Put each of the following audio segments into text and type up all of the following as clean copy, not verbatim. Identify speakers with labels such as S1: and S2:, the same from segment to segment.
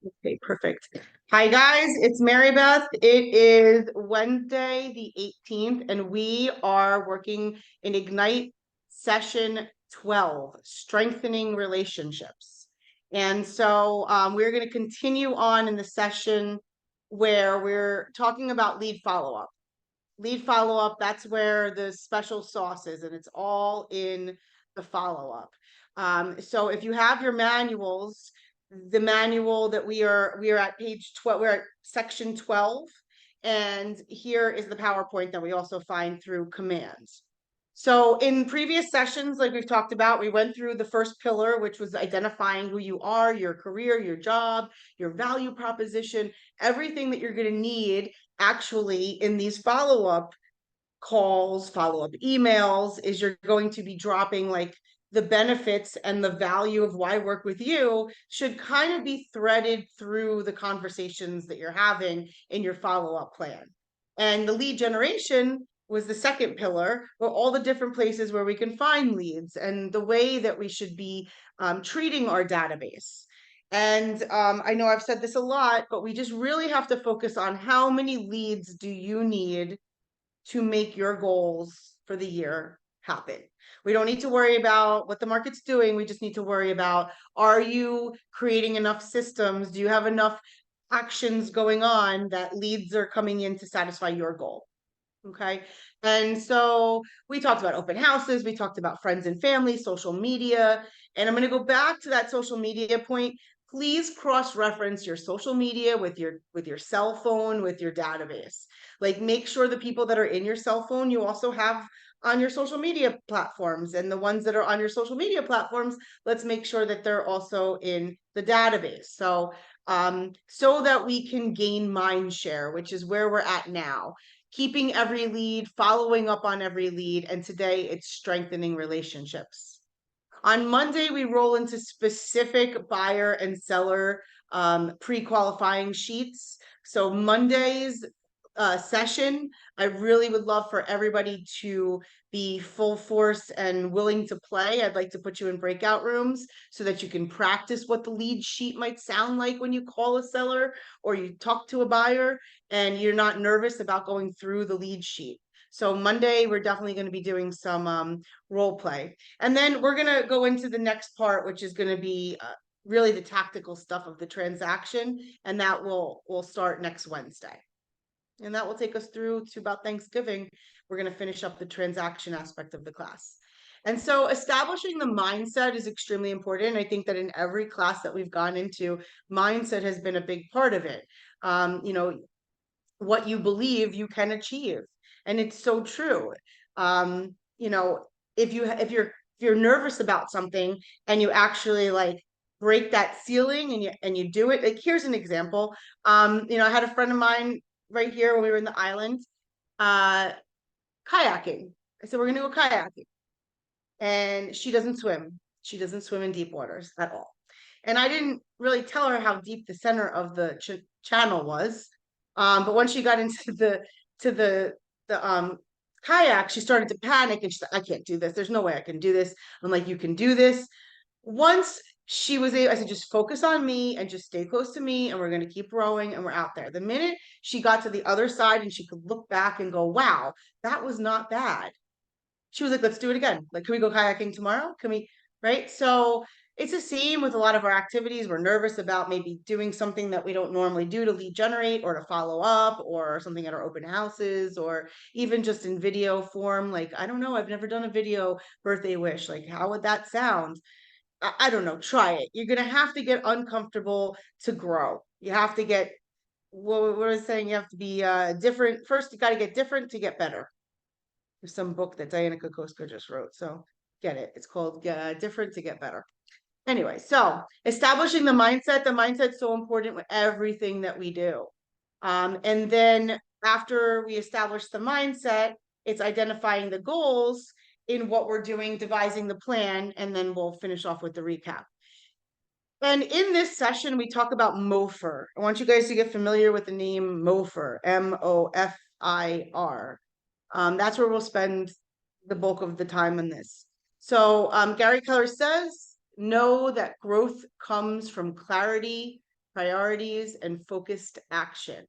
S1: Okay, perfect. Hi, guys. It's Mary Beth. It is Wednesday, the 18th, and we are working in Ignite session 12, Strengthening Relationships. And so we're going to continue on in the session where we're talking about lead follow-up. Lead follow-up, that's where the special sauce is, and it's all in the follow-up. So if you have your manuals, the manual that we are at page 12, we're at section 12, and here is the PowerPoint that we also find through commands. So in previous sessions, like we've talked about, we went through the first pillar, which was identifying who you are, your career, your job, your value proposition, everything that you're going to need actually in these follow-up calls, follow-up emails, is you're going to be dropping like the benefits and the value of why work with you should kind of be threaded through the conversations that you're having in your follow-up plan. And the lead generation was the second pillar, where all the different places where we can find leads and the way that we should be treating our database. And I know I've said this a lot, but we just really have to focus on how many leads do you need to make your goals for the year happen. We don't need to worry about what the market's doing. We just need to worry about, are you creating enough systems? Do you have enough actions going on that leads are coming in to satisfy your goal? Okay. And so we talked about open houses, we talked about friends and family, social media. And I'm going to go back to that social media point. Please cross-reference your social media with your cell phone, with your database. Like, make sure the people that are in your cell phone you also have on your social media platforms, and the ones that are on your social media platforms, let's make sure that they're also in the database. So so that we can gain mind share, which is where we're at now, keeping every lead, following up on every lead, and today it's strengthening relationships. On Monday, we roll into specific buyer and seller pre-qualifying sheets. So Monday's session, I really would love for everybody to be full force and willing to play. I'd like to put you in breakout rooms so that you can practice what the lead sheet might sound like when you call a seller or you talk to a buyer and you're not nervous about going through the lead sheet. So Monday, we're definitely going to be doing some role play. And then we're going to go into the next part, which is going to be really the tactical stuff of the transaction. And that will start next Wednesday. And that will take us through to about Thanksgiving. We're going to finish up the transaction aspect of the class. And so establishing the mindset is extremely important. I think that in every class that we've gone into, mindset has been a big part of it. You know, what you believe you can achieve. And it's so true. You know, if you're nervous about something and you actually like break that ceiling and you do it, like here's an example. You know, I had a friend of mine right here when we were in the island, uh, kayaking. I said, we're gonna go kayaking. And she doesn't swim. She doesn't swim in deep waters at all. And I didn't really tell her how deep the center of the channel was. But once she got into the kayak, she started to panic and she's like, I can't do this. There's no way I can do this. I'm like, you can do this. Once she was able, I said, just focus on me and just stay close to me, and we're going to keep rowing, and we're out there. The minute she got to the other side and she could look back and go, wow, that was not bad. She was like, let's do it again. Like, can we go kayaking tomorrow? Can we? Right. So it's the same with a lot of our activities. We're nervous about maybe doing something that we don't normally do to lead generate or to follow up, or something at our open houses, or even just in video form. Like, I don't know, I've never done a video birthday wish. Like, how would that sound? I don't know, try it. You're going to have to get uncomfortable to grow. You have to get, what was saying, you have to be different. First, you got to get different to get better. There's some book that Diana Kokoska just wrote. So get it. It's called Different to Get Better. Anyway, so establishing the mindset's so important with everything that we do. And then after we establish the mindset, it's identifying the goals in what we're doing, devising the plan, and then we'll finish off with the recap. And in this session, we talk about MOFIR. I want you guys to get familiar with the name MOFIR, MOFIR. That's where we'll spend the bulk of the time on this. So Gary Keller says, know that growth comes from clarity, priorities, and focused action.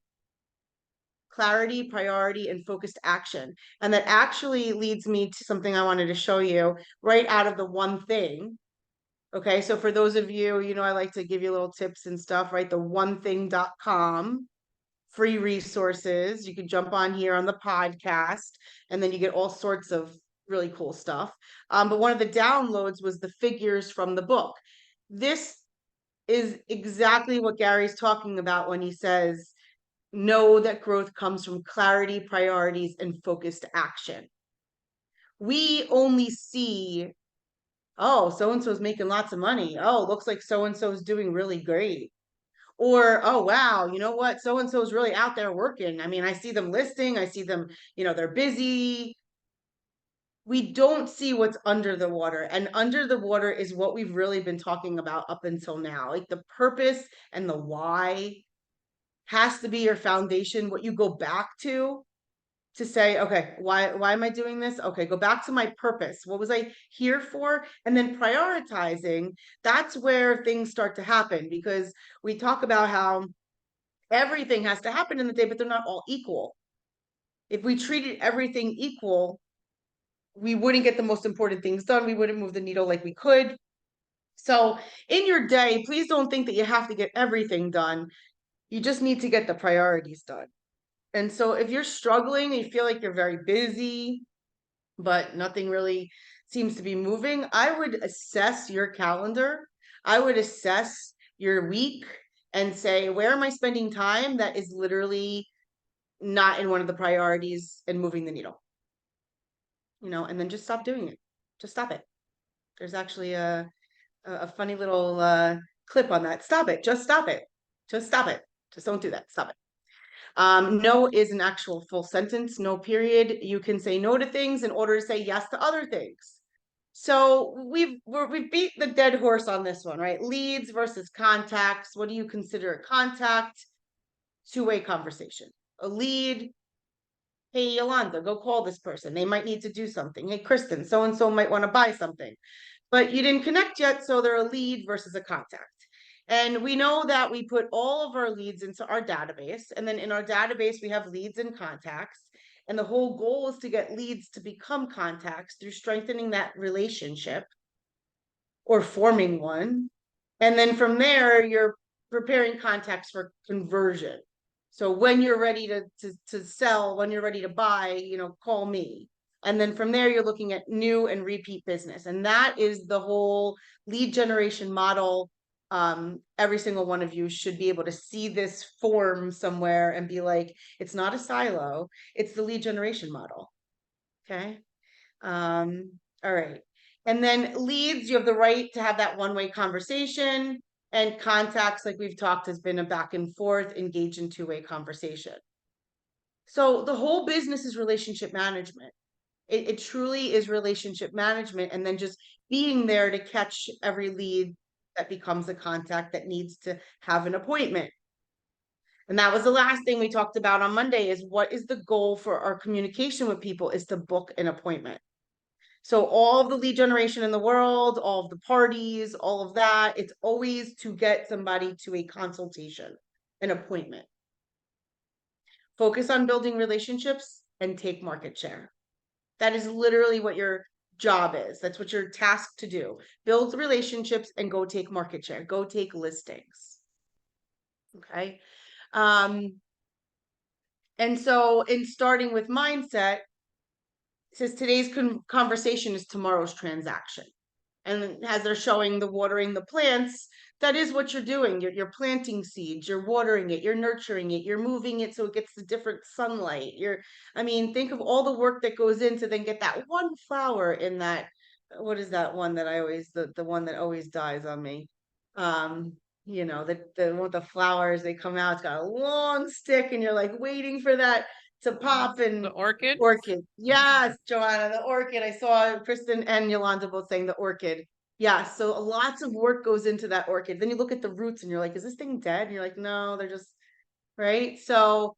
S1: Clarity, priority, and focused action. And that actually leads me to something I wanted to show you right out of the one thing. Okay, so for those of you, I like to give you little tips and stuff, right? The onething.com, free resources. You can jump on here on the podcast, and then you get all sorts of really cool stuff. But one of the downloads was the figures from the book. This is exactly what Gary's talking about when he says, know that growth comes from clarity, priorities, and focused action. We only see, oh, so-and-so's making lots of money. Oh, looks like so-and-so's doing really great. Or, oh, wow, you know what? So-and-so's really out there working. I mean, I see them listing, I see them, they're busy. We don't see what's under the water. And under the water is what we've really been talking about up until now. Like the purpose and the why has to be your foundation, what you go back to say, okay, why am I doing this? Okay, go back to my purpose. What was I here for? And then prioritizing, that's where things start to happen, because we talk about how everything has to happen in the day, but they're not all equal. If we treated everything equal, we wouldn't get the most important things done. We wouldn't move the needle like we could. So in your day, please don't think that you have to get everything done. You just need to get the priorities done. And so if you're struggling, you feel like you're very busy, but nothing really seems to be moving, I would assess your calendar. I would assess your week and say, where am I spending time that is literally not in one of the priorities and moving the needle? And then just stop doing it. Just stop it. There's actually a funny little clip on that. Stop it. Just stop it. Just stop it. Just don't do that. Stop it. No is an actual full sentence, no period. You can say no to things in order to say yes to other things. So we've beat the dead horse on this one, right? Leads versus contacts. What do you consider a contact? Two-way conversation. A lead, hey, Yolanda, go call this person. They might need to do something. Hey, Kristen, so-and-so might want to buy something. But you didn't connect yet, so they're a lead versus a contact. And we know that we put all of our leads into our database. And then in our database, we have leads and contacts. And the whole goal is to get leads to become contacts through strengthening that relationship or forming one. And then from there, you're preparing contacts for conversion. So when you're ready to sell, when you're ready to buy, call me. And then from there, you're looking at new and repeat business. And that is the whole lead generation model. Every single one of you should be able to see this form somewhere and be like, it's not a silo, it's the lead generation model. Okay. All right. And then leads, you have the right to have that one-way conversation, and contacts, like we've talked, has been a back and forth, engage in two-way conversation. So the whole business is relationship management. It truly is relationship management, and then just being there to catch every lead that becomes a contact that needs to have an appointment. And that was the last thing we talked about on Monday, is what is the goal for our communication with people is to book an appointment. So all of the lead generation in the world, all of the parties, all of that, it's always to get somebody to a consultation, an appointment. Focus on building relationships and take market share. That is literally what your job is. That's what you're tasked to do. Build relationships and go take market share. Go take listings. Okay. And so in starting with mindset, it says today's conversation is tomorrow's transaction. And as they're showing the watering the plants, that is what you're doing. You're planting seeds, you're watering it, you're nurturing it, you're moving it so it gets the different sunlight. Think of all the work that goes in to then get that one flower in that. What is that one that I always, the one that always dies on me? The flowers, they come out, it's got a long stick, and you're like waiting for that to pop. And
S2: the orchid.
S1: Yes, Joanna, the orchid. I saw Kristen and Yolanda both saying the orchid. Yeah, so lots of work goes into that orchid. Then you look at the roots and you're like, is this thing dead? And you're like, no, they're just right. So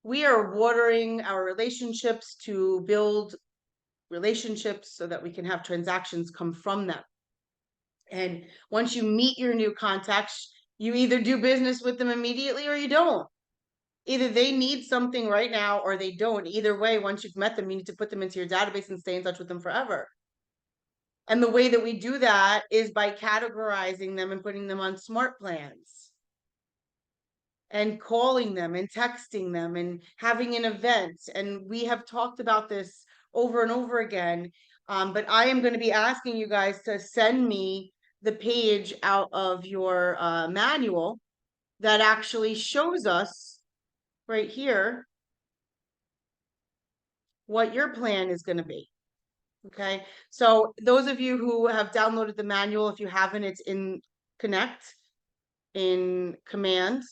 S1: we are watering our relationships to build relationships so that we can have transactions come from them. And once you meet your new contacts, You either do business with them immediately or you don't. Either they need something right now or they don't. Either way, once you've met them, you need to put them into your database and stay in touch with them forever. And the way that we do that is by categorizing them and putting them on smart plans and calling them and texting them and having an event. And we have talked about this over and over again. But I am going to be asking you guys to send me the page out of your manual that actually shows us right here what your plan is going to be. Okay, so those of you who have downloaded the manual, if you haven't, it's in Connect, in Command,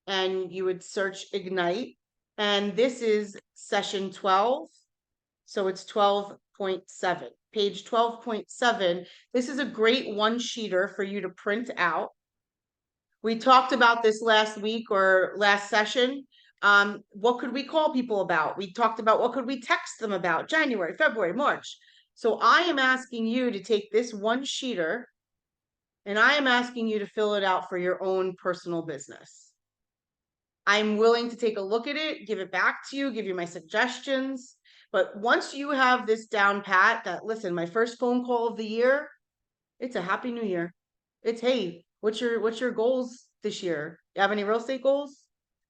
S1: and you would search Ignite. And this is session 12. So it's 12.7, page 12.7. This is a great one-sheeter for you to print out. We talked about this last week or last session. What could we call people about? We talked about what could we text them about, January, February, March. So I am asking you to take this one-sheeter and I am asking you to fill it out for your own personal business. I'm willing to take a look at it, give it back to you, give you my suggestions. But once you have this down pat that, listen, my first phone call of the year, it's a happy new year. It's, hey, what's your goals this year? You have any real estate goals?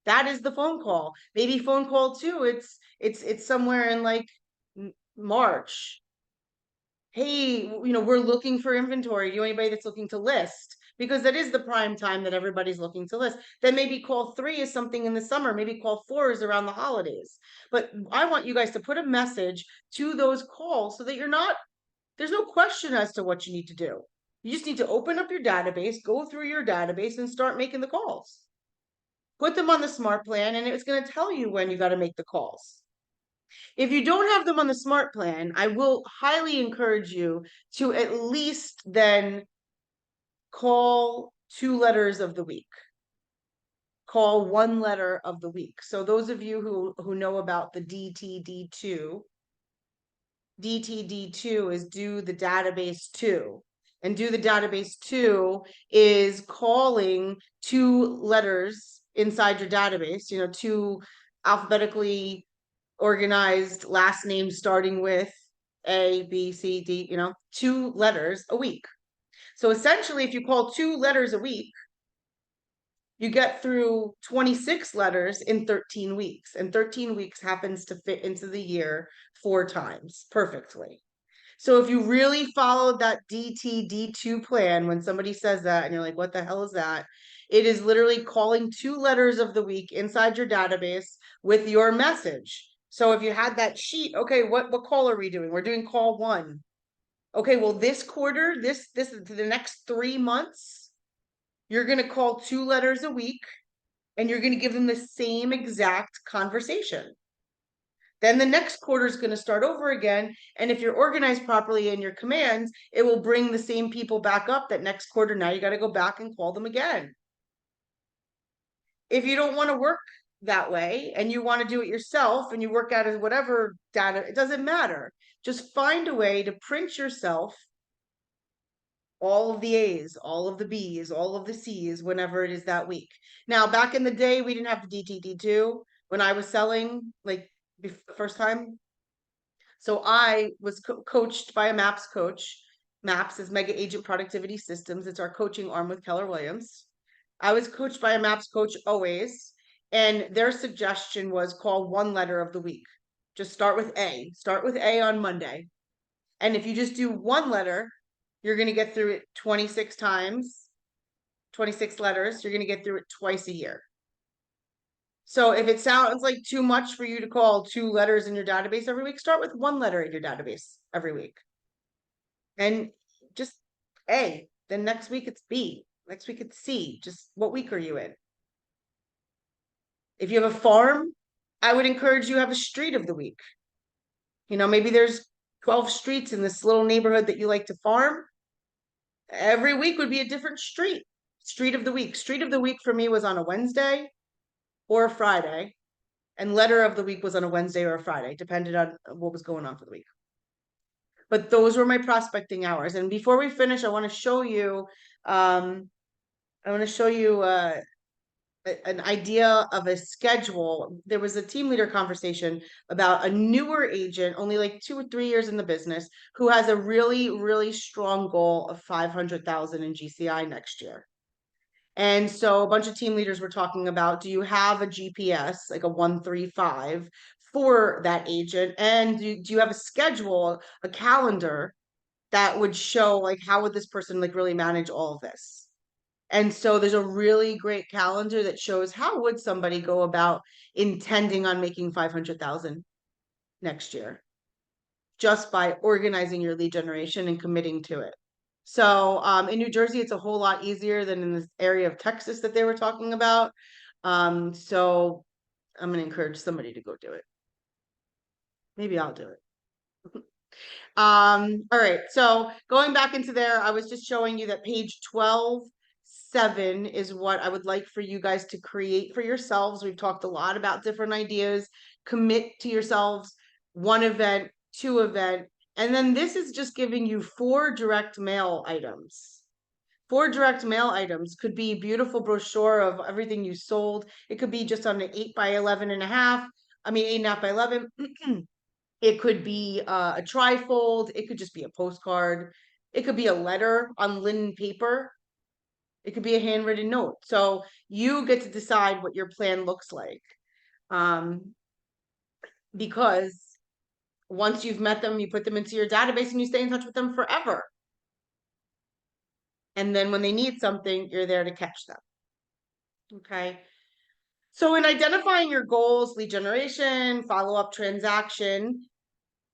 S1: That is the phone call. Maybe phone call 2, it's somewhere in like March. Hey, we're looking for inventory. Do you know anybody that's looking to list? Because that is the prime time that everybody's looking to list. Then maybe call 3 is something in the summer. Maybe call 4 is around the holidays. But I want you guys to put a message to those calls so that there's no question as to what you need to do. You just need to open up your database, go through your database and start making the calls. Put them on the smart plan and it's going to tell you when you got to make the calls. If you don't have them on the smart plan, I will highly encourage you to at least then call 2 letters of the week. Call 1 letter of the week. So those of you who know about the DTD2, DTD2 is do the database 2. And do the database 2 is calling 2 letters inside your database, 2 alphabetically organized last names starting with A, B, C, D, 2 letters a week. So essentially, if you call 2 letters a week, you get through 26 letters in 13 weeks. And 13 weeks happens to fit into the year 4 times perfectly. So if you really followed that DTD2 plan, when somebody says that and you're like, what the hell is that? It is literally calling 2 letters of the week inside your database with your message. So if you had that sheet, okay, what call are we doing? We're doing call 1. Okay, well, this quarter, this the next 3 months, you're going to call 2 letters a week and you're going to give them the same exact conversation. Then the next quarter is going to start over again. And if you're organized properly in your commands, it will bring the same people back up that next quarter. Now you got to go back and call them again. If you don't want to work that way and you want to do it yourself and you work out of whatever data, it doesn't matter. Just find a way to print yourself all of the A's, all of the B's, all of the C's, whenever it is that week. Now, back in the day, we didn't have the DTD2 when I was selling, like the first time. So I was coached by a MAPS coach. MAPS is Mega Agent Productivity Systems. It's our coaching arm with Keller Williams. I was coached by a MAPS coach always. And their suggestion was call 1 letter of the week. Just start with A. Start with A on Monday. And if you just do 1 letter, you're going to get through it 26 times, 26 letters. You're going to get through it twice a year. So if it sounds like too much for you to call 2 letters in your database every week, start with 1 letter in your database every week. And just A. Then next week it's B. Next week it's C. Just what week are you in? If you have a farm, I would encourage you to have a street of the week. Maybe there's 12 streets in this little neighborhood that you like to farm. Every week would be a different street. Street of the week. Street of the week for me was on a Wednesday or a Friday. And letter of the week was on a Wednesday or a Friday, depended on what was going on for the week. But those were my prospecting hours. And before we finish, I want to show you I want to show you an idea of a schedule. There was a team leader conversation about a newer agent, only like 2 or 3 years in the business, who has a really, really strong goal of 500,000 in GCI next year. And so a bunch of team leaders were talking about, do you have a GPS, like a 135 for that agent? And do you have a schedule, a calendar that would show like, how would this person like really manage all of this? And so there's a really great calendar that shows how would somebody go about intending on making 500,000 next year just by organizing your lead generation and committing to it. So in New Jersey, it's a whole lot easier than in this area of Texas that they were talking about. So I'm going to encourage somebody to go do it. Maybe I'll do it. All right. So going back into there, I was just showing you that page 12.7 is what I would like for you guys to create for yourselves. We've talked a lot about different ideas. Commit to yourselves, 1 event, 2 event, and then this is just giving you 4 direct mail items. 4 direct mail items could be beautiful brochure of everything you sold. It could be just on an 8 by 11.5. I mean, 8.5 by 11. It could be a trifold. It could just be a postcard. It could be a letter on linen paper. It could be a handwritten note. So you get to decide what your plan looks like. Because once you've met them, you put them into your database and you stay in touch with them forever. And then when they need something, you're there to catch them. Okay. So in identifying your goals, lead generation, follow-up transaction,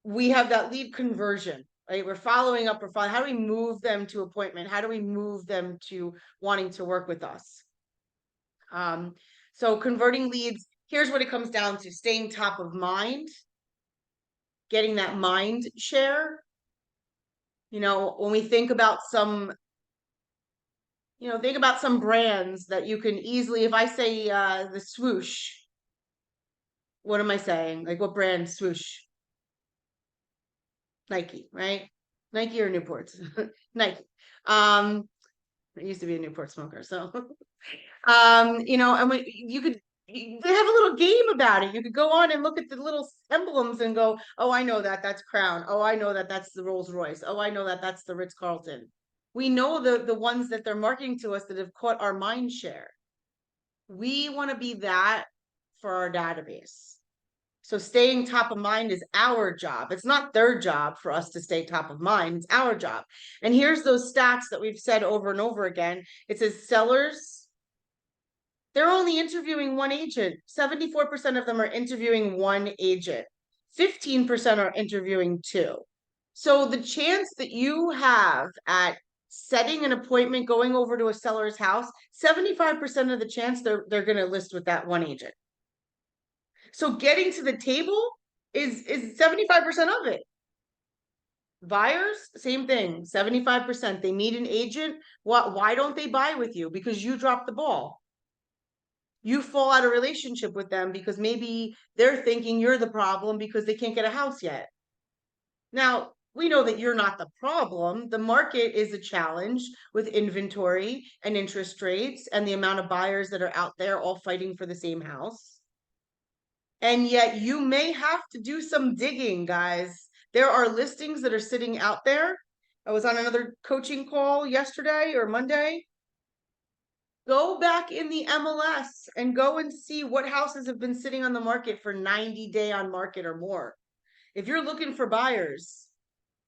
S1: we have that lead conversion, right? We're following up, how do we move them to appointment? How do we move them to wanting to work with us? So converting leads, here's what it comes down to: staying top of mind, getting that mind share. You know, when we think about some, think about some brands that you can easily, if I say the swoosh, what am I saying? Like, what brand? Swoosh? Nike, right? Nike or Newports? Nike. I used to be a Newport smoker, so and when you could, they have a little game about it. You could go on and look at the little emblems and go, oh, I know that that's Crown. Oh, I know that that's the Rolls Royce. Oh, I know that that's the Ritz Carlton. We know the ones that they're marketing to us that have caught our mind share. We want to be that for our database. So staying top of mind is our job. It's not their job for us to stay top of mind. It's our job. And here's those stats that we've said over and over again. It says sellers, they're only interviewing 1 agent. 74% of them are interviewing 1 agent. 15% are interviewing 2. So the chance that you have at setting an appointment, going over to a seller's house, 75% of the chance they're going to list with that 1 agent. So getting to the table is 75% of it. Buyers, same thing, 75%. They need an agent. Why don't they buy with you? Because you dropped the ball. You fall out of relationship with them because maybe they're thinking you're the problem because they can't get a house yet. Now, we know that you're not the problem. The market is a challenge with inventory and interest rates and the amount of buyers that are out there all fighting for the same house. And yet you may have to do some digging, guys. There are listings that are sitting out there. I was on another coaching call yesterday or Monday. Go back in the MLS and go and see what houses have been sitting on the market for 90-day on market or more. If you're looking for buyers,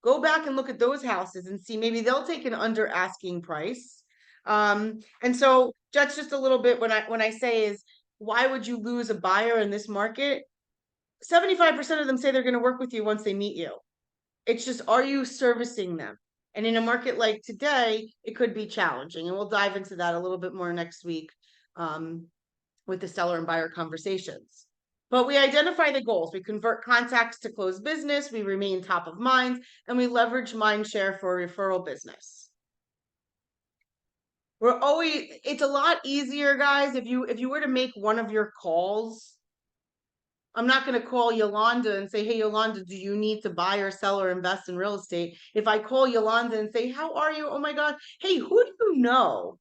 S1: go back and look at those houses and see, maybe they'll take an under asking price. And so that's just a little bit when I say is, why would you lose a buyer in this market? 75% of them say they're going to work with you once they meet you. It's just, are you servicing them? And in a market like today, it could be challenging. And we'll dive into that a little bit more next week with the seller and buyer conversations. But we identify the goals. We convert contacts to close business. We remain top of mind, and we leverage mind share for referral business. It's a lot easier, guys, if you were to make one of your calls. I'm not going to call Yolanda and say, hey, Yolanda, do you need to buy or sell or invest in real estate? If I call Yolanda and say, how are you? Oh my God. Hey, who do you know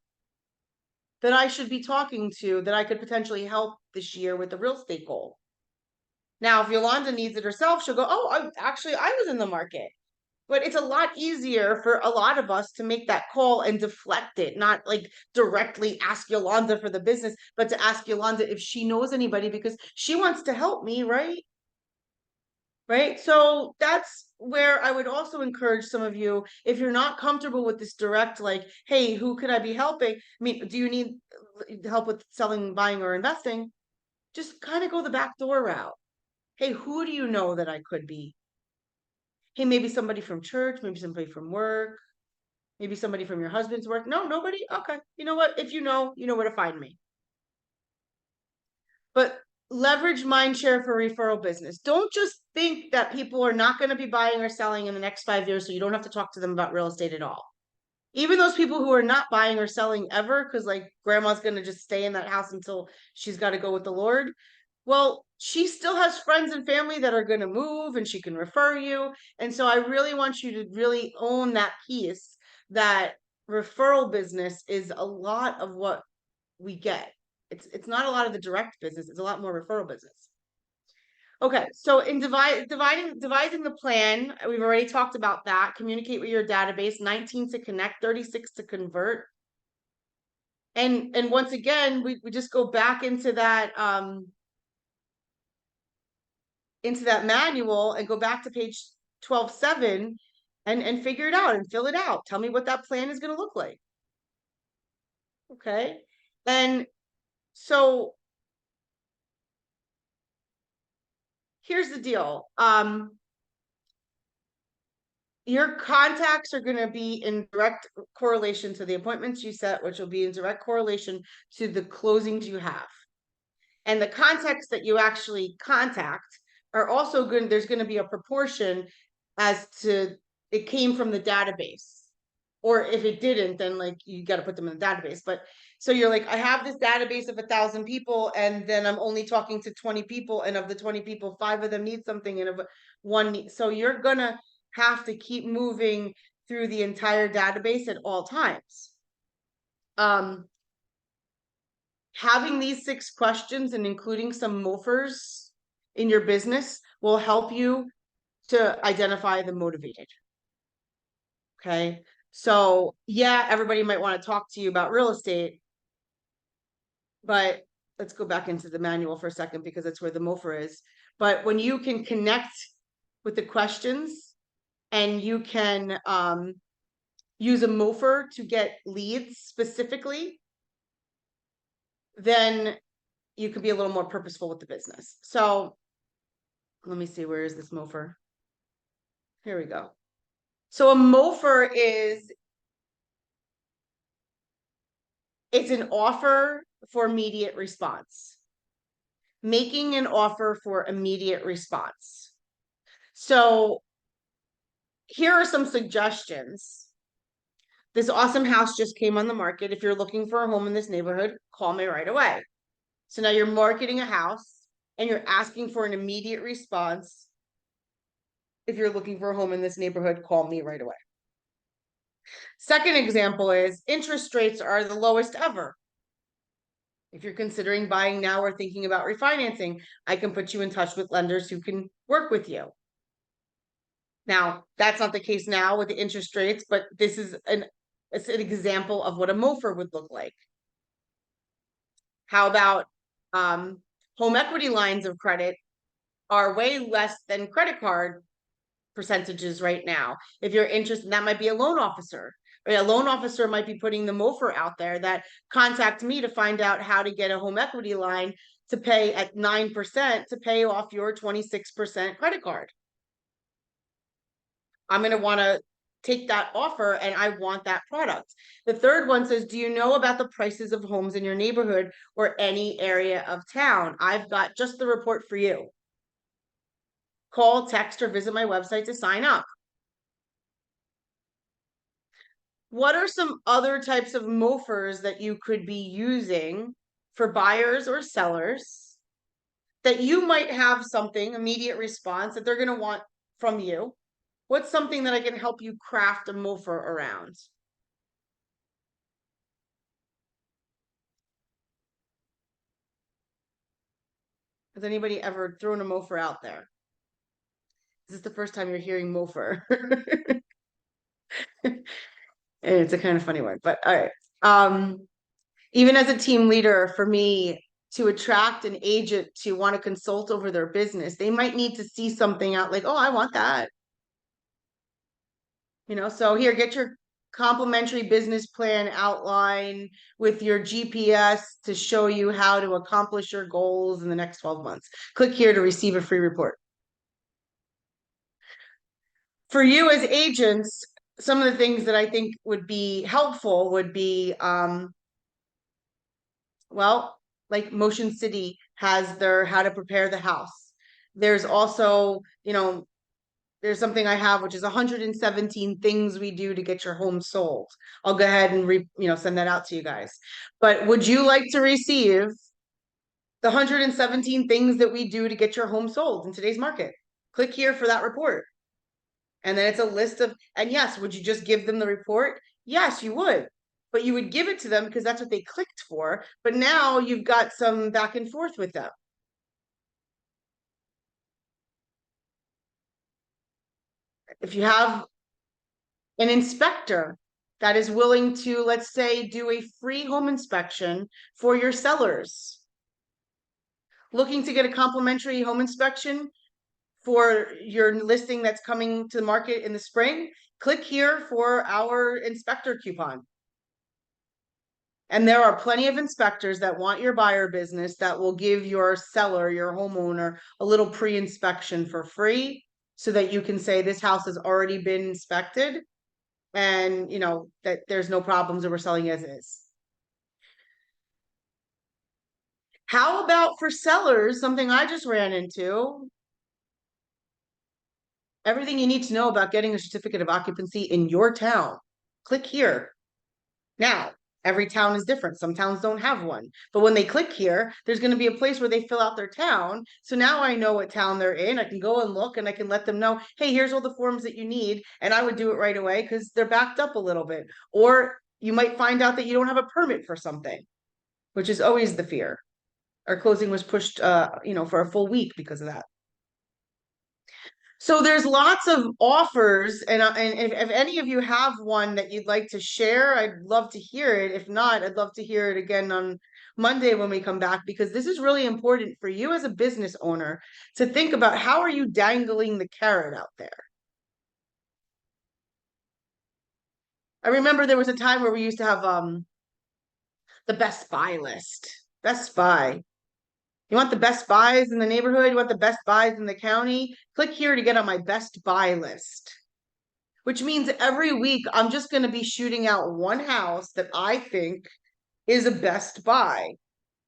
S1: that I should be talking to that I could potentially help this year with the real estate goal? Now, if Yolanda needs it herself, she'll go, oh, I was in the market. But it's a lot easier for a lot of us to make that call and deflect it, not like directly ask Yolanda for the business, but to ask Yolanda if she knows anybody because she wants to help me, right? Right. So that's where I would also encourage some of you, if you're not comfortable with this direct, like, hey, who could I be helping? I mean, do you need help with selling, buying, or investing? Just kind of go the back door route. Hey, who do you know that I could be? Hey, maybe somebody from church, maybe somebody from work, maybe somebody from your husband's work. No, nobody. Okay. You know what? If you know where to find me. But leverage mindshare for referral business. Don't just think that people are not going to be buying or selling in the next 5 years, so you don't have to talk to them about real estate at all. Even those people who are not buying or selling ever, because like grandma's going to just stay in that house until she's got to go with the Lord. Well, she still has friends and family that are going to move and she can refer you. And so I really want you to really own that piece, that referral business is a lot of what we get. It's not a lot of the direct business, it's a lot more referral business. Okay, so in devising the plan, we've already talked about that. Communicate with your database, 19 to connect, 36 to convert. And once again, we just go back into that manual and go back to page 12.7 and figure it out and fill it out. Tell me what that plan is going to look like. Okay. And so here's the deal. Your contacts are going to be in direct correlation to the appointments you set, which will be in direct correlation to the closings you have. And the contacts that you actually contact are also good. There's going to be a proportion as to it came from the database. Or if it didn't, then like you got to put them in the database. But so you're like, I have this database of 1,000 people, and then I'm only talking to 20 people, and of the 20 people, 5 of them need something, and of one. So you're gonna have to keep moving through the entire database at all times. Having these 6 questions and including some MOFers in your business will help you to identify the motivated. Okay. So yeah, everybody might want to talk to you about real estate, but let's go back into the manual for a second because that's where the MOFer is. But when you can connect with the questions and you can use a MOFer to get leads specifically, then you can be a little more purposeful with the business. So let me see, where is this MOFer? Here we go. So a MOFer is, it's an offer for immediate response. Making an offer for immediate response. So here are some suggestions. This awesome house just came on the market. If you're looking for a home in this neighborhood, call me right away. So now you're marketing a house and you're asking for an immediate response. If you're looking for a home in this neighborhood, call me right away. Second example is interest rates are the lowest ever. If you're considering buying now or thinking about refinancing, I can put you in touch with lenders who can work with you. Now, that's not the case now with the interest rates, but this is it's an example of what a MOFer would look like. How about home equity lines of credit are way less than credit card percentages right now. If you're interested, that might be a loan officer. Or a loan officer might be putting the MOFer out there that contact me to find out how to get a home equity line to pay at 9% to pay off your 26% credit card. I'm going to want to take that offer and I want that product. The third one says, do you know about the prices of homes in your neighborhood or any area of town? I've got just the report for you. Call, text, or visit my website to sign up. What are some other types of MOFers that you could be using for buyers or sellers that you might have something immediate response that they're going to want from you? What's something that I can help you craft a MOFer around? Has anybody ever thrown a mofer out there? This is the first time you're hearing mofer. And it's a kind of funny word, but all right. Even as a team leader, for me, to attract an agent to want to consult over their business, they might need to see something out like, oh, I want that. So here, get your complimentary business plan outline with your GPS to show you how to accomplish your goals in the next 12 months. Click here to receive a free report. For you as agents, some of the things that I think would be helpful would be, well, like Motion City has their how to prepare the house. There's also, there's something I have, which is 117 things we do to get your home sold. I'll go ahead and send that out to you guys. But would you like to receive the 117 things that we do to get your home sold in today's market? Click here for that report. And then it's a list of, and yes, would you just give them the report? Yes, you would. But you would give it to them because that's what they clicked for. But now you've got some back and forth with them. If you have an inspector that is willing to, let's say, do a free home inspection for your sellers, looking to get a complimentary home inspection for your listing that's coming to the market in the spring, click here for our inspector coupon. And there are plenty of inspectors that want your buyer business that will give your seller, your homeowner, a little pre-inspection for free so that you can say this house has already been inspected and that there's no problems and we're selling as is. How about for sellers, something I just ran into, everything you need to know about getting a certificate of occupancy in your town. Click here. Now, every town is different. Some towns don't have one. But when they click here, there's going to be a place where they fill out their town. So now I know what town they're in. I can go and look and I can let them know, hey, here's all the forms that you need. And I would do it right away because they're backed up a little bit. Or you might find out that you don't have a permit for something, which is always the fear. Our closing was pushed, for a full week because of that. So there's lots of offers, and if any of you have one that you'd like to share, I'd love to hear it. If not, I'd love to hear it again on Monday when we come back, because this is really important for you as a business owner to think about how are you dangling the carrot out there. I remember there was a time where we used to have the Best Buy list. Best Buy. You want the Best Buys in the neighborhood? You want the Best Buys in the county? Click here to get on my Best Buy list. Which means every week I'm just going to be shooting out one house that I think is a Best Buy.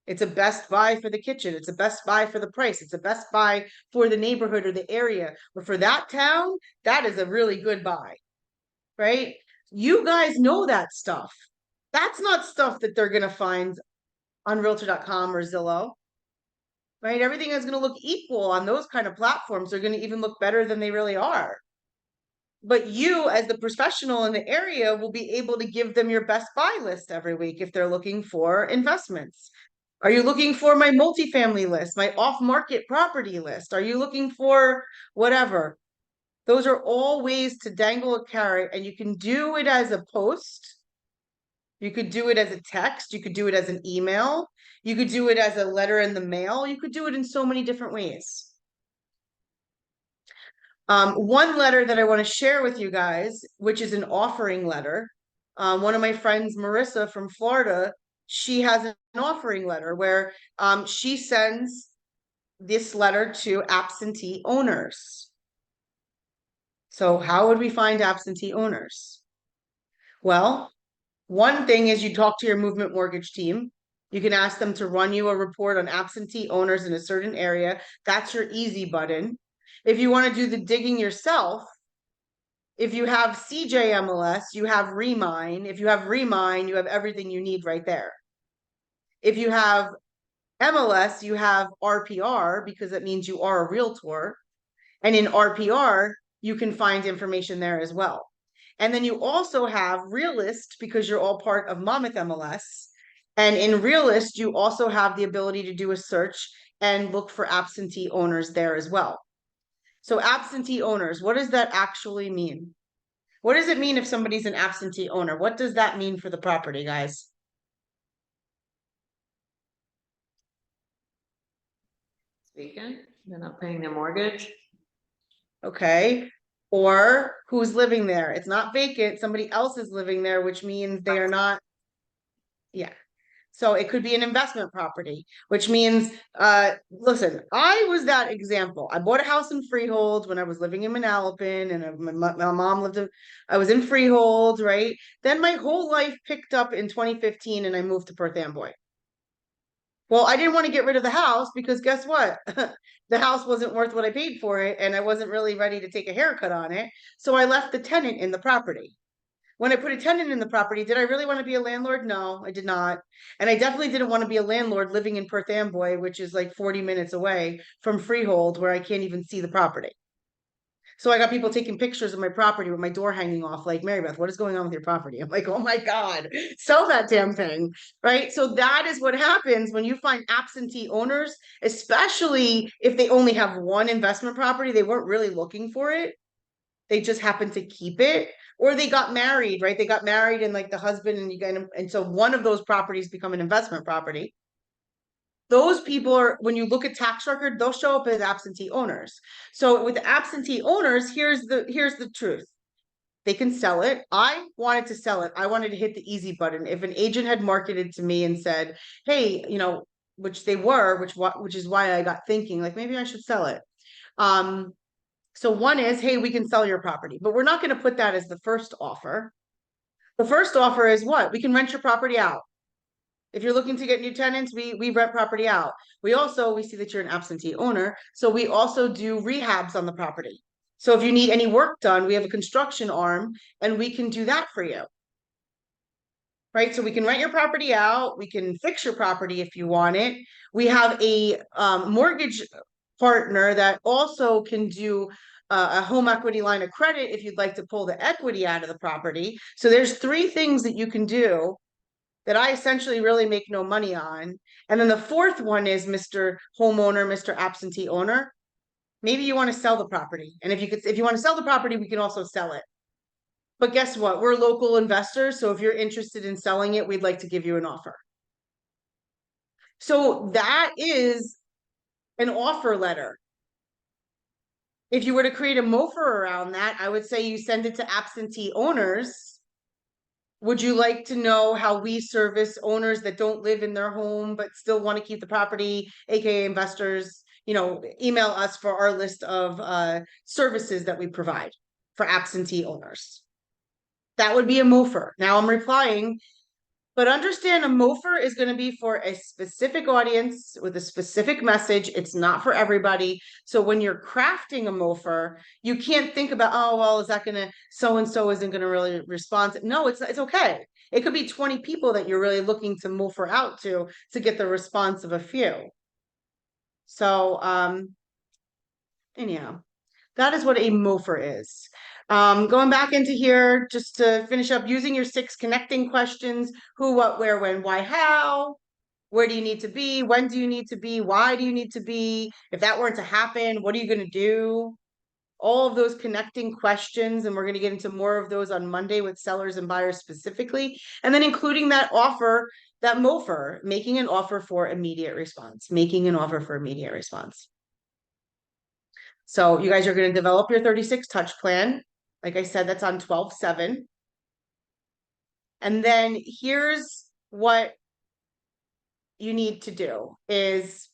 S1: It's a Best Buy for the kitchen. It's a Best Buy for the price. It's a Best Buy for the neighborhood or the area. But for that town, that is a really good buy, right? You guys know that stuff. That's not stuff that they're going to find on Realtor.com or Zillow. Right? Everything is going to look equal on those kind of platforms. They're going to even look better than they really are. But you, as the professional in the area, will be able to give them your Best Buy list every week if they're looking for investments. Are you looking for my multifamily list, my off-market property list? Are you looking for whatever? Those are all ways to dangle a carrot, and you can do it as a post. You could do it as a text. You could do it as an email. You could do it as a letter in the mail. You could do it in so many different ways. One letter that I want to share with you guys, which is an offering letter. One of my friends, Marissa from Florida, she has an offering letter where she sends this letter to absentee owners. So how would we find absentee owners? Well, one thing is you talk to your Movement Mortgage team. You can ask them to run you a report on absentee owners in a certain area. That's your easy button. If you want to do the digging yourself, if you have CJMLS, you have Remine. If you have Remine, you have everything you need right there. If you have MLS, you have RPR because that means you are a realtor. And in RPR, you can find information there as well. And then you also have Realist because you're all part of Monmouth MLS. And in Realist, you also have the ability to do a search and look for absentee owners there as well. So absentee owners, what does that actually mean? What does it mean if somebody's an absentee owner? What does that mean for the property, guys?
S2: Vacant, they're not paying their mortgage.
S1: Okay. Or who's living there? It's not vacant. Somebody else is living there, which means they are not. Yeah. So it could be an investment property, which means, listen, I was that example. I bought a house in Freehold when I was living in Manalapan, and my mom lived I was in Freehold, right? Then my whole life picked up in 2015 and I moved to Perth Amboy. Well, I didn't want to get rid of the house because guess what? The house wasn't worth what I paid for it, and I wasn't really ready to take a haircut on it. So I left the tenant in the property. When I put a tenant in the property, did I really want to be a landlord? No, I did not. And I definitely didn't want to be a landlord living in Perth Amboy, which is like 40 minutes away from Freehold, where I can't even see the property. So I got people taking pictures of my property with my door hanging off, like, Mary Beth, what is going on with your property? I'm like, oh my God, sell that damn thing. Right. So that is what happens when you find absentee owners, especially if they only have one investment property, they weren't really looking for it. They just happened to keep it. Or they got married, right? They got married and like the husband and you get and so one of those properties become an investment property. Those people are, when you look at tax record, they'll show up as absentee owners. So with absentee owners, here's the truth. They can sell it. I wanted to sell it. I wanted to hit the easy button. If an agent had marketed to me and said, hey, which they were, which is why I got thinking like maybe I should sell it. So one is, hey, we can sell your property, but we're not going to put that as the first offer. The first offer is what? We can rent your property out. If you're looking to get new tenants, we rent property out. We see that you're an absentee owner, so we also do rehabs on the property. So if you need any work done, we have a construction arm and we can do that for you. Right? So we can rent your property out, we can fix your property if you want it. We have a mortgage partner that also can do a home equity line of credit if you'd like to pull the equity out of the property. So there's 3 things that you can do that I essentially really make no money on. And then the fourth one is Mr. Homeowner, Mr. Absentee Owner. Maybe you want to sell the property. And if you want to sell the property, we can also sell it. But guess what? We're local investors. So if you're interested in selling it, we'd like to give you an offer. So that is an offer letter. If you were to create a MOFR around that, I would say you send it to absentee owners. Would you like to know how we service owners that don't live in their home but still want to keep the property, aka investors? Email us for our list of services that we provide for absentee owners. That would be a MOFR. Now I'm replying, but understand a MOFR is going to be for a specific audience with a specific message. It's not for everybody. So when you're crafting a MOFR, you can't think about, oh, well, is that going to, so-and-so isn't going to really respond. No, it's okay. It could be 20 people that you're really looking to MOFR out to get the response of a few. So, anyhow, that is what a MOFR is. Going back into here, just to finish up, using your 6 connecting questions: who, what, where, when, why, how. Where do you need to be? When do you need to be? Why do you need to be? If that weren't to happen, what are you going to do? All of those connecting questions, and we're going to get into more of those on Monday with sellers and buyers specifically. And then including that offer, that MOFR, making an offer for immediate response, making an offer for immediate response. So you guys are going to develop your 36 touch plan. Like I said, that's on 12/7. And then here's what you need to do is,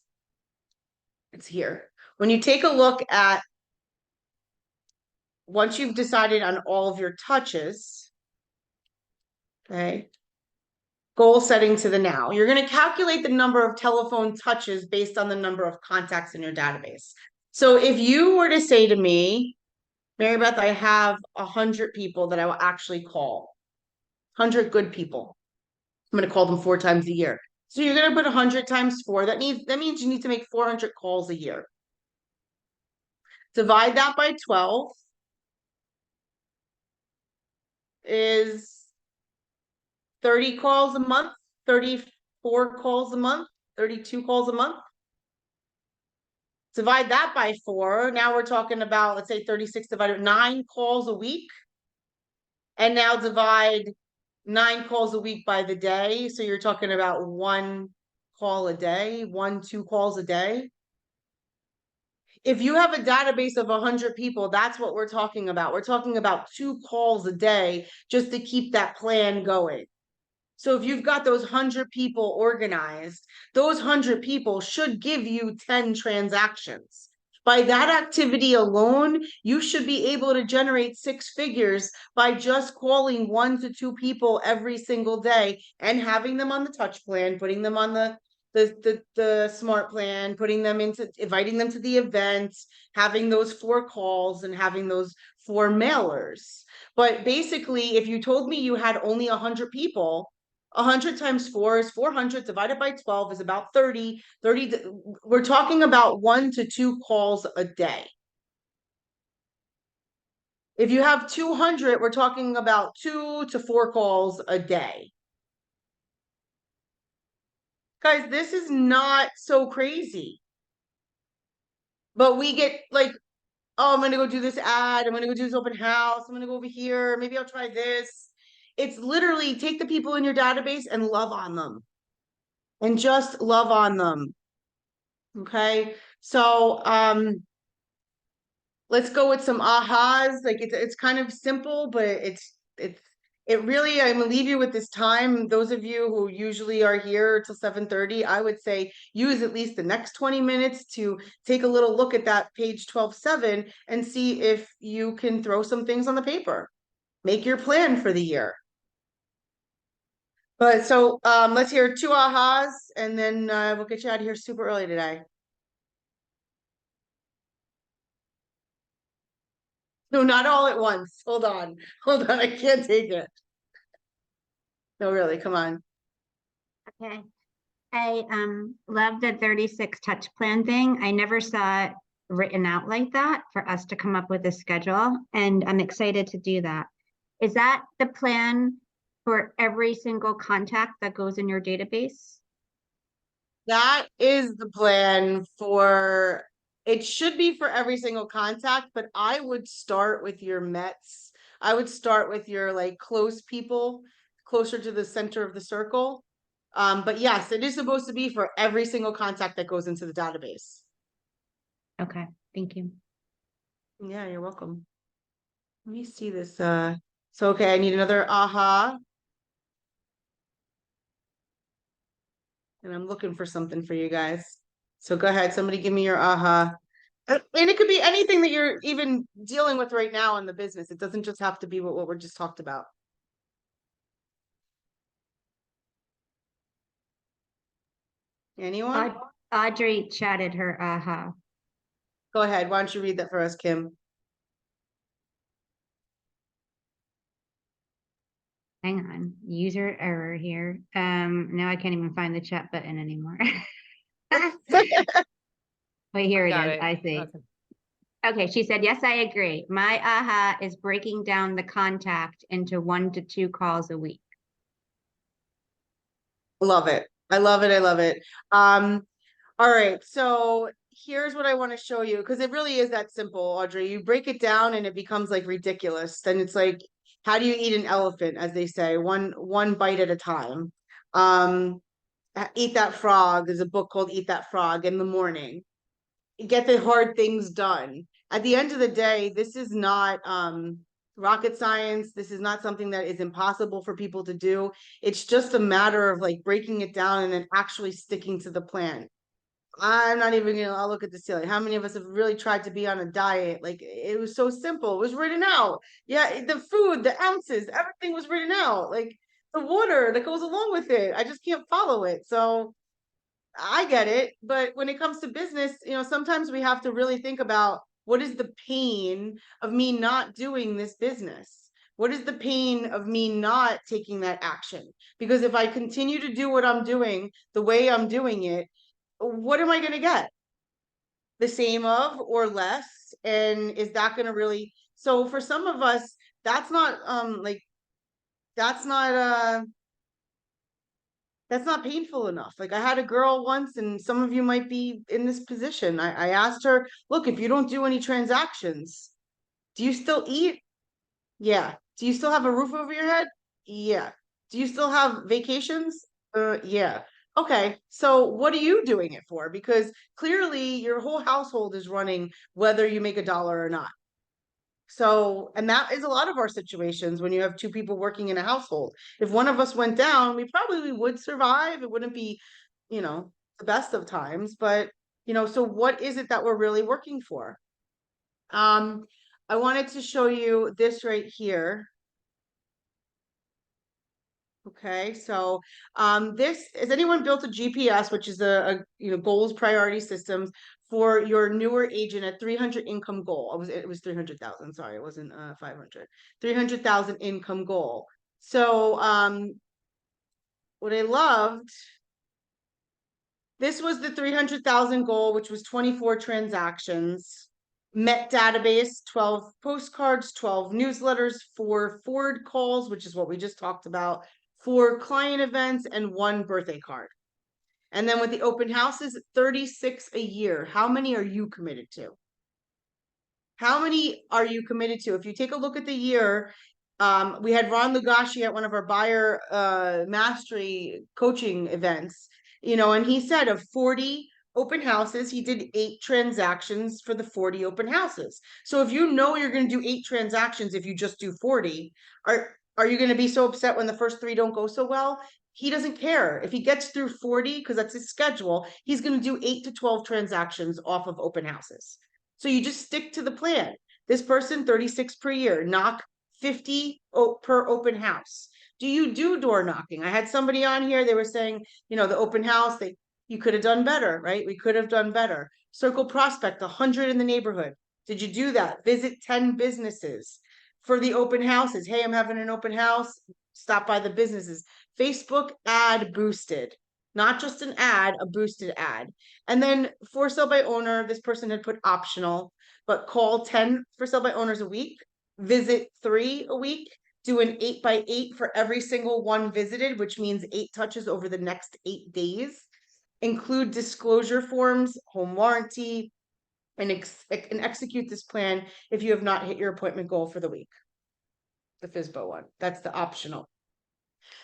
S1: it's here. When you take a look at, once you've decided on all of your touches, okay, goal setting to the now. You're going to calculate the number of telephone touches based on the number of contacts in your database. So if you were to say to me, Mary Beth, I have 100 people that I will actually call. 100 good people. I'm going to call them 4 times a year. So you're going to put 100 times 4. That means you need to make 400 calls a year. Divide that by 12 is 30 calls a month, 34 calls a month, 32 calls a month. Divide that by 4. Now we're talking about, let's say 36 divided 9 calls a week. And now divide 9 calls a week by the day. So you're talking about 1 call a day, 2 calls a day. If you have a database of 100 people, that's what we're talking about. We're talking about 2 calls a day just to keep that plan going. So if you've got those 100 people organized, those 100 people should give you 10 transactions. By that activity alone, you should be able to generate 6 figures by just calling 1 to 2 people every single day and having them on the touch plan, putting them on the smart plan, putting them into, inviting them to the event, having those 4 calls and having those 4 mailers. But basically, if you told me you had only 100 people, 100 times 4 is 400, divided by 12 is about 30. We're talking about 1 to 2 calls a day. If you have 200, we're talking about 2 to 4 calls a day. Guys, this is not so crazy. But we get like, oh, I'm gonna go do this ad, I'm gonna go do this open house, I'm gonna go over here, maybe I'll try this. It's literally take the people in your database and love on them. And just love on them. Okay, so let's go with some ahas. Like it's kind of simple, but it really, I'm gonna leave you with this time. Those of you who usually are here till 7:30, I would say use at least the next 20 minutes to take a little look at that page 12.7 and see if you can throw some things on the paper. Make your plan for the year. But so let's hear 2 ahas and then we'll get you out of here super early today. No, not all at once. Hold on. Hold on. I can't take it. No, really, come on.
S3: Okay. I love the 36 touch plan thing. I never saw it written out like that for us to come up with a schedule, and I'm excited to do that. Is that the plan for every single contact that goes in your database?
S1: That is the plan for, it should be for every single contact, but I would start with your Mets. I would start with your like close people closer to the center of the circle. But yes, it is supposed to be for every single contact that goes into the database.
S3: Okay, thank you.
S1: Yeah, you're welcome. Let me see this. So, okay, I need another aha. And I'm looking for something for you guys. So go ahead, somebody give me your aha. And it could be anything that you're even dealing with right now in the business. It doesn't just have to be what we're just talked about. Anyone?
S3: Audrey chatted her aha.
S1: Go ahead. Why don't you read that for us, Kim?
S3: Hang on, user error here. Now I can't even find the chat button anymore. Wait, here it
S2: Got
S3: is.
S2: it.
S3: I see.
S2: Okay.
S3: Okay, she said, yes, I agree. My aha is breaking down the contact into 1 to 2 calls a week.
S1: Love it. I love it. I love it. All right. So here's what I want to show you, because it really is that simple, Audrey. You break it down and it becomes like ridiculous. Then it's like, how do you eat an elephant, as they say, one bite at a time. Eat That Frog. There's a book called Eat That Frog in the morning. Get the hard things done. At the end of the day, this is not rocket science. This is not something that is impossible for people to do. It's just a matter of like breaking it down and then actually sticking to the plan. I'm not even gonna, I'll look at the ceiling. How many of us have really tried to be on a diet? Like it was so simple. It was written out. Yeah, the food, the ounces, everything was written out. Like the water that goes along with it. I just can't follow it. So I get it. But when it comes to business, sometimes we have to really think about what is the pain of me not doing this business? What is the pain of me not taking that action? Because if I continue to do what I'm doing the way I'm doing it, what am I going to get? The same of or less? And is that going to really, so for some of us, that's not That's not painful enough. Like I had a girl once, and some of you might be in this position. I asked her, look, if you don't do any transactions, do you still eat? Yeah. Do you still have a roof over your head? Yeah. Do you still have vacations? Yeah. Okay. So what are you doing it for? Because clearly your whole household is running whether you make a dollar or not. So, and that is a lot of our situations when you have two people working in a household. If one of us went down, we probably would survive. It wouldn't be, the best of times, but so what is it that we're really working for? I wanted to show you this right here. Okay, so this has anyone built a GPS, which is a goals priority systems for your newer agent at 300 income goal. It was 300,000. Sorry, it wasn't 500. 300,000 income goal. So what I loved, this was the 300,000 goal, which was 24 transactions. Met database, 12 postcards, 12 newsletters, 4 forward calls, which is what we just talked about, 4 client events, and 1 birthday card. And then with the open houses, 36 a year. How many are you committed to? How many are you committed to? If you take a look at the year, we had Ron Lugashi at one of our buyer mastery coaching events, and he said of 40 open houses, he did 8 transactions for the 40 open houses. So if you know you're going to do 8 transactions, if you just do 40, are you going to be so upset when the first 3 don't go so well? He doesn't care. If he gets through 40, because that's his schedule, he's going to do 8 to 12 transactions off of open houses. So you just stick to the plan. This person, 36 per year, knock 50 per open house. Do you do door knocking? I had somebody on here, they were saying, the open house, you could have done better, right? We could have done better. Circle prospect, 100 in the neighborhood. Did you do that? Visit 10 businesses. For the open houses, hey, I'm having an open house, stop by the businesses. Facebook ad boosted, not just an ad, a boosted ad. And then for sale by owner, this person had put optional, but call 10 for sale by owners a week, visit 3 a week, do an 8x8 for every single one visited, which means 8 touches over the next 8 days. Include disclosure forms, home warranty, and execute this plan if you have not hit your appointment goal for the week. The FSBO one, that's the optional.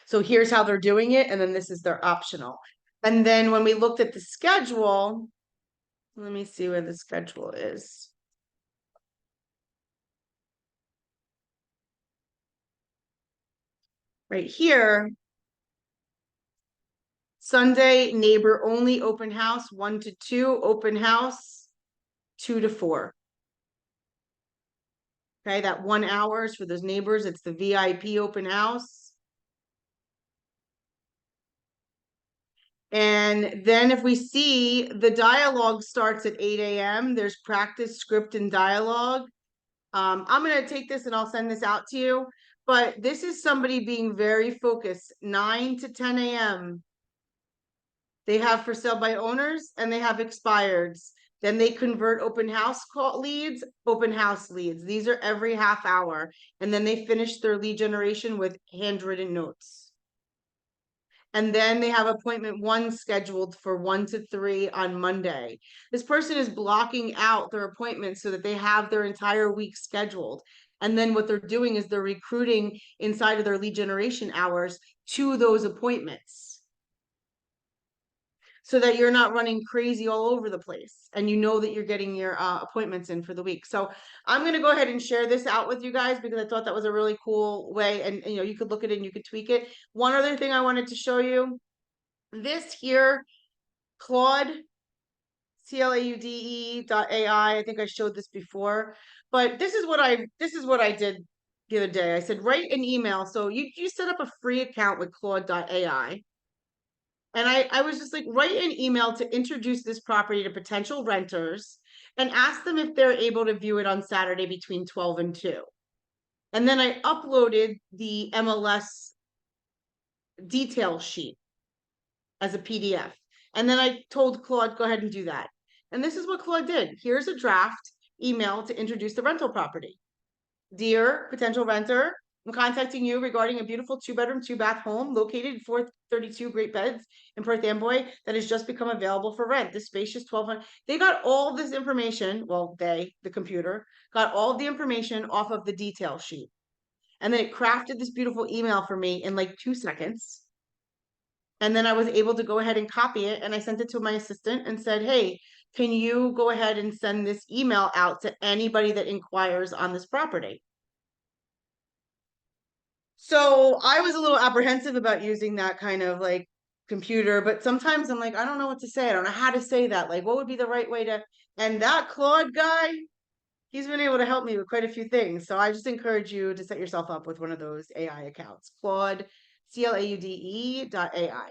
S1: So here's how they're doing it, and then this is their optional. And then when we looked at the schedule, let me see where the schedule is. Right here. Sunday, neighbor only open house, 1 to 2, open house, 2 to 4. Okay, that 1 hour is for those neighbors. It's the VIP open house. And then if we see the dialogue starts at 8 a.m., there's practice, script, and dialogue. I'm going to take this and I'll send this out to you. But this is somebody being very focused, 9 to 10 a.m. They have for sale by owners and they have expireds. Then they convert open house call leads, open house leads. These are every half hour. And then they finish their lead generation with handwritten notes. And then they have appointment 1 scheduled for 1 to 3 on Monday. This person is blocking out their appointments so that they have their entire week scheduled. And then what they're doing is they're recruiting inside of their lead generation hours to those appointments, so that you're not running crazy all over the place and you know that you're getting your appointments in for the week. So I'm going to go ahead and share this out with you guys because I thought that was a really cool way, and you could look at it and you could tweak it. One other thing I wanted to show you, this here, Claude, CLAUDE.ai. I think I showed this before, but this is what I did the other day. I said, write an email. So you set up a free account with Claude.ai. And I was just like, write an email to introduce this property to potential renters and ask them if they're able to view it on Saturday between 12 and 2. And then I uploaded the MLS detail sheet as a PDF. And then I told Claude, go ahead and do that. And this is what Claude did. Here's a draft email to introduce the rental property. Dear potential renter, I'm contacting you regarding a beautiful 2-bedroom, 2-bath home located at 432 Great Beds in Perth Amboy that has just become available for rent. This spacious 1,200. They got all this information. Well, the computer, got all the information off of the detail sheet. And then it crafted this beautiful email for me in like 2 seconds. And then I was able to go ahead and copy it, and I sent it to my assistant and said, hey, can you go ahead and send this email out to anybody that inquires on this property? So I was a little apprehensive about using that kind of like computer, but sometimes I'm like, I don't know what to say. I don't know how to say that. Like, what would be the right way to, and that Claude guy, he's been able to help me with quite a few things. So I just encourage you to set yourself up with one of those AI accounts. Claude, CLAUDE.ai.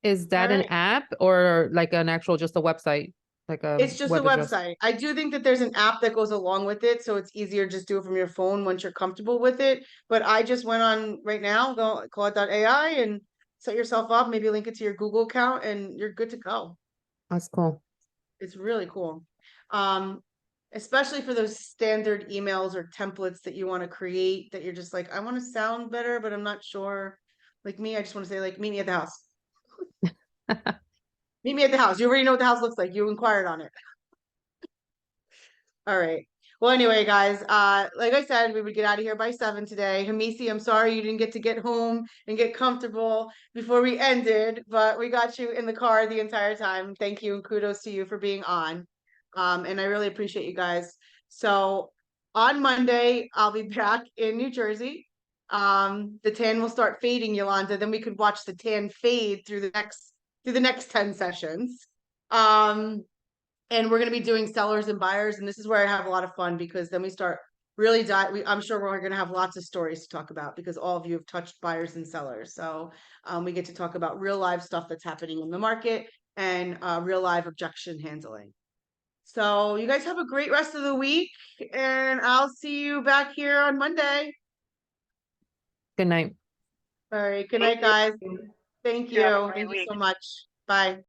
S4: Is that an
S1: Alright.
S4: app or like an actual, just a website? Like a
S1: It's just a
S4: web address?
S1: website. I do think that there's an app that goes along with it, so it's easier just do it from your phone once you're comfortable with it. But I just went on right now, go Claude.ai and set yourself up, maybe link it to your Google account and you're good to go.
S4: That's cool.
S1: It's really cool. Especially for those standard emails or templates that you want to create that you're just like, I want to sound better, but I'm not sure. Like me, I just want to say like, meet me at the house. Meet me at the house. You already know what the house looks like. You inquired on it. All right. Well, anyway, guys, like I said, we would get out of here by 7 today. Hamisi, I'm sorry you didn't get to get home and get comfortable before we ended, but we got you in the car the entire time. Thank you and kudos to you for being on. And I really appreciate you guys. So on Monday, I'll be back in New Jersey. The tan will start fading, Yolanda. Then we could watch the tan fade through the next 10 sessions. And we're going to be doing sellers and buyers. And this is where I have a lot of fun because then we start really I'm sure we're going to have lots of stories to talk about because all of you have touched buyers and sellers. So we get to talk about real live stuff that's happening in the market and real live objection handling. So you guys have a great rest of the week and I'll see you back here on Monday.
S4: Good night.
S1: All right. Good night, guys. Thank you.
S5: have a great
S1: Thank you
S5: week.
S1: so much. Bye.